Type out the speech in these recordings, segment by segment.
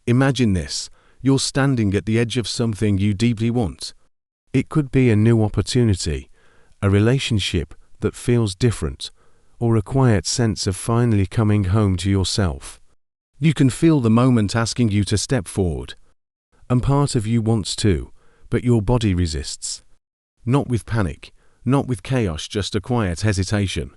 Imagine this. You're standing at the edge of something you deeply want. It could be a new opportunity, a relationship that feels different, or a quiet sense of finally coming home to yourself. You can feel the moment asking you to step forward. And part of you wants to, but your body resists. Not with panic, not with chaos, just a quiet hesitation.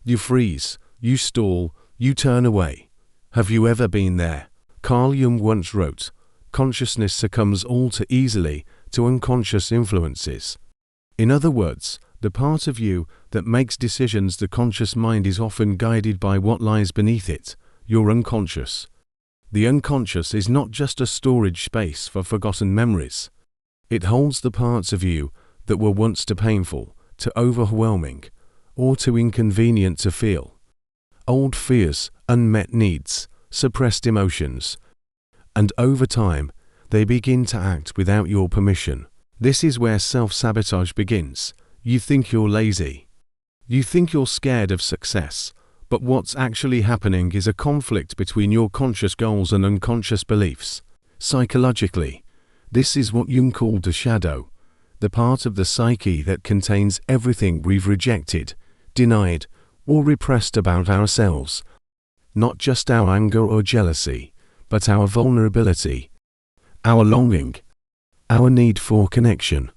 You freeze, you stall, you turn away. Have you ever been there? Carl Jung once wrote, "Consciousness succumbs all too easily to unconscious influences." In other words, the part of you that makes decisions, the conscious mind, is often guided by what lies beneath it, your unconscious. The unconscious is not just a storage space for forgotten memories. It holds the parts of you that were once too painful, too overwhelming, or too inconvenient to feel. Old fears, unmet needs, suppressed emotions. And over time, they begin to act without your permission. This is where self-sabotage begins. You think you're lazy. You think you're scared of success. But what's actually happening is a conflict between your conscious goals and unconscious beliefs. Psychologically, this is what Jung called the shadow, the part of the psyche that contains everything we've rejected, denied, or repressed about ourselves. Not just our anger or jealousy, but our vulnerability, our longing, our need for connection.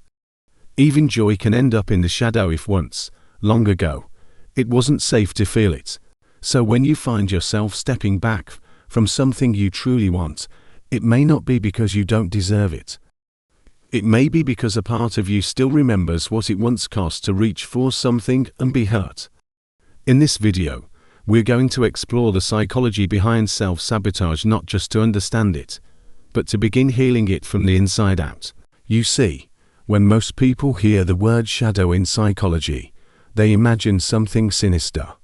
Even joy can end up in the shadow if once, long ago, it wasn't safe to feel it. So when you find yourself stepping back from something you truly want, it may not be because you don't deserve it. It may be because a part of you still remembers what it once cost to reach for something and be hurt. In this video, we're going to explore the psychology behind self-sabotage, not just to understand it, but to begin healing it from the inside out. You see, when most people hear the word shadow in psychology, they imagine something sinister,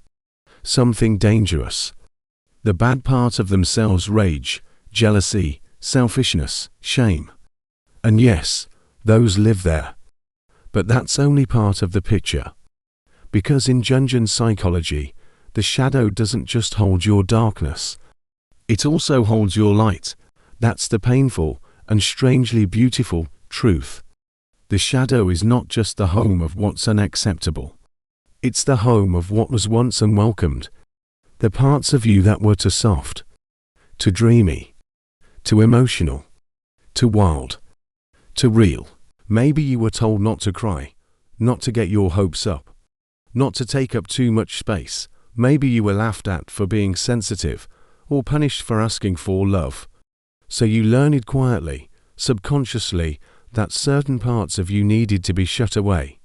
something dangerous. The bad part of themselves: rage, jealousy, selfishness, shame. And yes, those live there. But that's only part of the picture. Because in Jungian psychology, the shadow doesn't just hold your darkness. It also holds your light. That's the painful and strangely beautiful truth. The shadow is not just the home of what's unacceptable. It's the home of what was once unwelcomed. The parts of you that were too soft, too dreamy, too emotional, too wild, too real. Maybe you were told not to cry, not to get your hopes up, not to take up too much space. Maybe you were laughed at for being sensitive, or punished for asking for love. So you learned quietly, subconsciously, that certain parts of you needed to be shut away.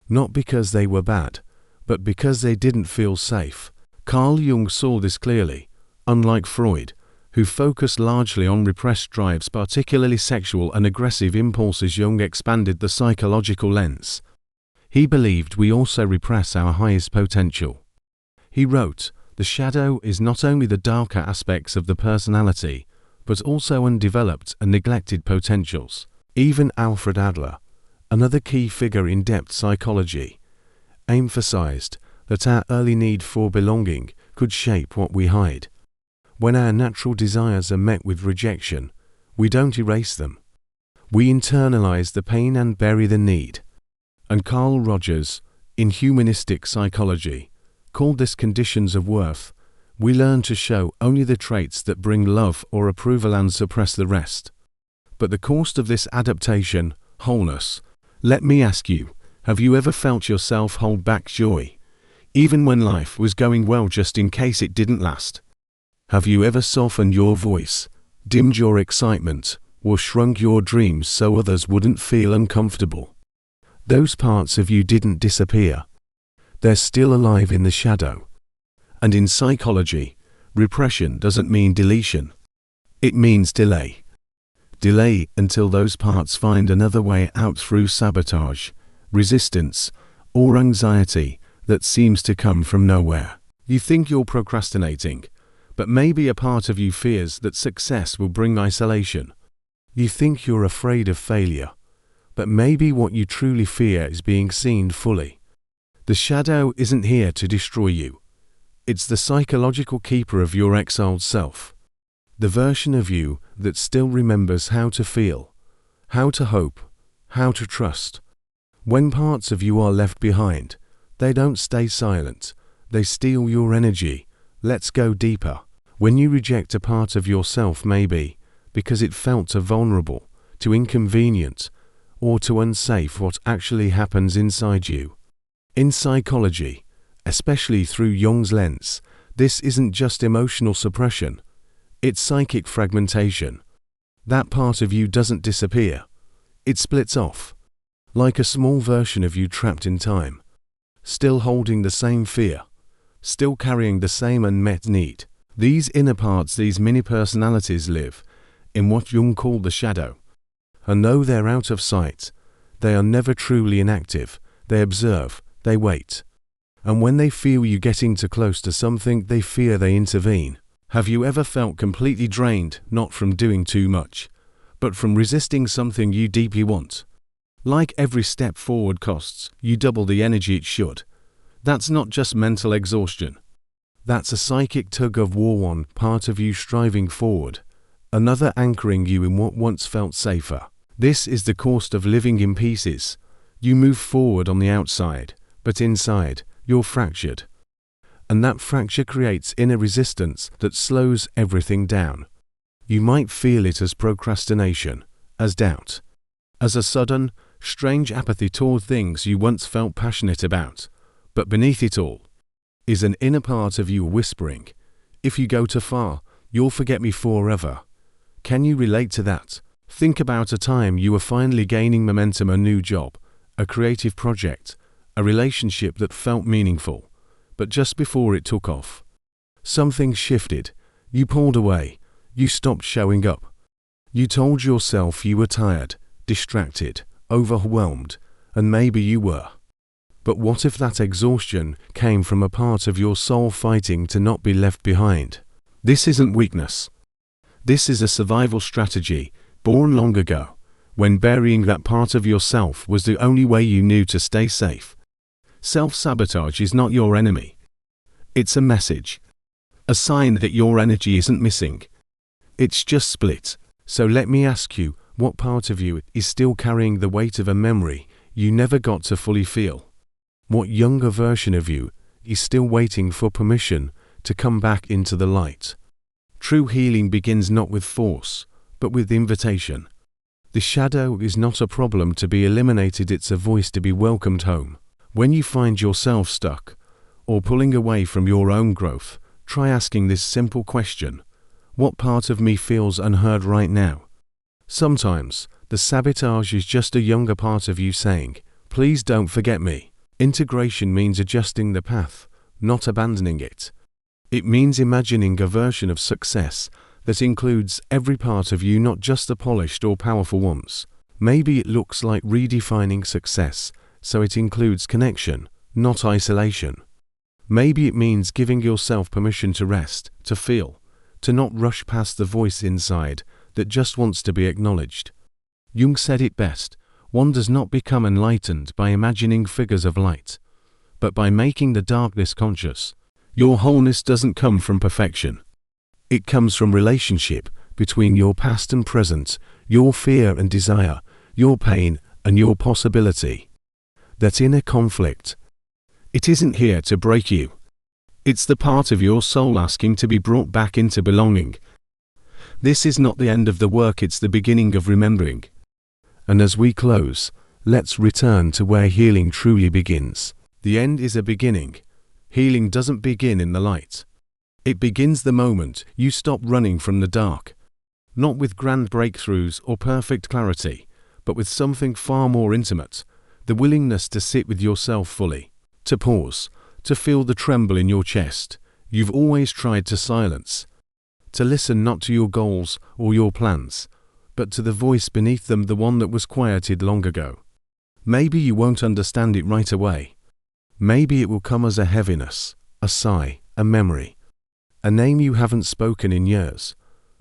Not because they were bad, but because they didn't feel safe. Carl Jung saw this clearly. Unlike Freud, who focused largely on repressed drives, particularly sexual and aggressive impulses, Jung expanded the psychological lens. He believed we also repress our highest potential. He wrote, "The shadow is not only the darker aspects of the personality, but also undeveloped and neglected potentials." Even Alfred Adler, another key figure in depth psychology, emphasized that our early need for belonging could shape what we hide. When our natural desires are met with rejection, we don't erase them. We internalize the pain and bury the need. And Carl Rogers, in humanistic psychology, called this conditions of worth. We learn to show only the traits that bring love or approval and suppress the rest. But the cost of this adaptation, wholeness. Let me ask you, have you ever felt yourself hold back joy, even when life was going well, just in case it didn't last? Have you ever softened your voice, dimmed your excitement, or shrunk your dreams so others wouldn't feel uncomfortable? Those parts of you didn't disappear. They're still alive in the shadow. And in psychology, repression doesn't mean deletion. It means delay. Delay until those parts find another way out through sabotage, resistance, or anxiety that seems to come from nowhere. You think you're procrastinating, but maybe a part of you fears that success will bring isolation. You think you're afraid of failure, but maybe what you truly fear is being seen fully. The shadow isn't here to destroy you. It's the psychological keeper of your exiled self. The version of you that still remembers how to feel, how to hope, how to trust. When parts of you are left behind, they don't stay silent, they steal your energy. Let's go deeper. When you reject a part of yourself, maybe because it felt too vulnerable, too inconvenient, or too unsafe, what actually happens inside you? In psychology, especially through Jung's lens, this isn't just emotional suppression, it's psychic fragmentation. That part of you doesn't disappear, it splits off, like a small version of you trapped in time, still holding the same fear, still carrying the same unmet need. These inner parts, these mini-personalities live in what Jung called the shadow. And though they're out of sight, they are never truly inactive. They observe, they wait. And when they feel you getting too close to something, they fear, they intervene. Have you ever felt completely drained, not from doing too much, but from resisting something you deeply want? Like every step forward costs you double the energy it should. That's not just mental exhaustion. That's a psychic tug of war, one part of you striving forward, another anchoring you in what once felt safer. This is the cost of living in pieces. You move forward on the outside, but inside, you're fractured. And that fracture creates inner resistance that slows everything down. You might feel it as procrastination, as doubt, as a sudden, strange apathy toward things you once felt passionate about. But beneath it all is an inner part of you whispering, if you go too far, you'll forget me forever. Can you relate to that? Think about a time you were finally gaining momentum, a new job, a creative project, a relationship that felt meaningful. But just before it took off, something shifted. You pulled away. You stopped showing up. You told yourself you were tired, distracted, overwhelmed, and maybe you were. But what if that exhaustion came from a part of your soul fighting to not be left behind? This isn't weakness. This is a survival strategy, born long ago, when burying that part of yourself was the only way you knew to stay safe. Self-sabotage is not your enemy. It's a message. A sign that your energy isn't missing. It's just split. So let me ask you, what part of you is still carrying the weight of a memory you never got to fully feel? What younger version of you is still waiting for permission to come back into the light? True healing begins not with force, but with invitation. The shadow is not a problem to be eliminated, it's a voice to be welcomed home. When you find yourself stuck, or pulling away from your own growth, try asking this simple question: what part of me feels unheard right now? Sometimes, the sabotage is just a younger part of you saying, please don't forget me. Integration means adjusting the path, not abandoning it. It means imagining a version of success that includes every part of you, not just the polished or powerful ones. Maybe it looks like redefining success, so it includes connection, not isolation. Maybe it means giving yourself permission to rest, to feel, to not rush past the voice inside that just wants to be acknowledged. Jung said it best: one does not become enlightened by imagining figures of light, but by making the darkness conscious. Your wholeness doesn't come from perfection. It comes from relationship between your past and present, your fear and desire, your pain and your possibility. That inner conflict, it isn't here to break you. It's the part of your soul asking to be brought back into belonging. This is not the end of the work, it's the beginning of remembering. And as we close, let's return to where healing truly begins. The end is a beginning. Healing doesn't begin in the light. It begins the moment you stop running from the dark. Not with grand breakthroughs or perfect clarity, but with something far more intimate. The willingness to sit with yourself fully, to pause, to feel the tremble in your chest you've always tried to silence. To listen not to your goals or your plans, but to the voice beneath them, the one that was quieted long ago. Maybe you won't understand it right away. Maybe it will come as a heaviness, a sigh, a memory, a name you haven't spoken in years.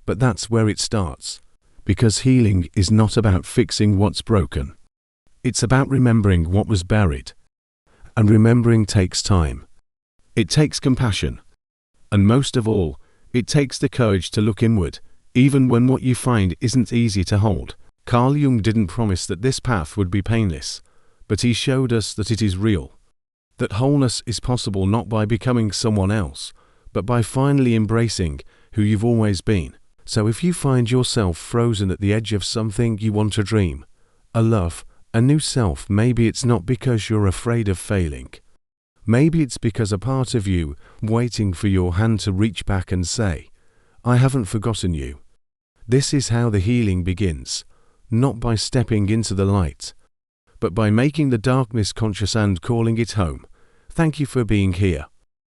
But that's where it starts, because healing is not about fixing what's broken. It's about remembering what was buried. And remembering takes time. It takes compassion. And most of all, It takes the courage to look inward, even when what you find isn't easy to hold. Carl Jung didn't promise that this path would be painless, but he showed us that it is real. That wholeness is possible not by becoming someone else, but by finally embracing who you've always been. So if you find yourself frozen at the edge of something you want to dream, a love, a new self, maybe it's not because you're afraid of failing. Maybe it's because a part of you waiting for your hand to reach back and say, I haven't forgotten you. This is how the healing begins, not by stepping into the light, but by making the darkness conscious and calling it home. Thank you for being here.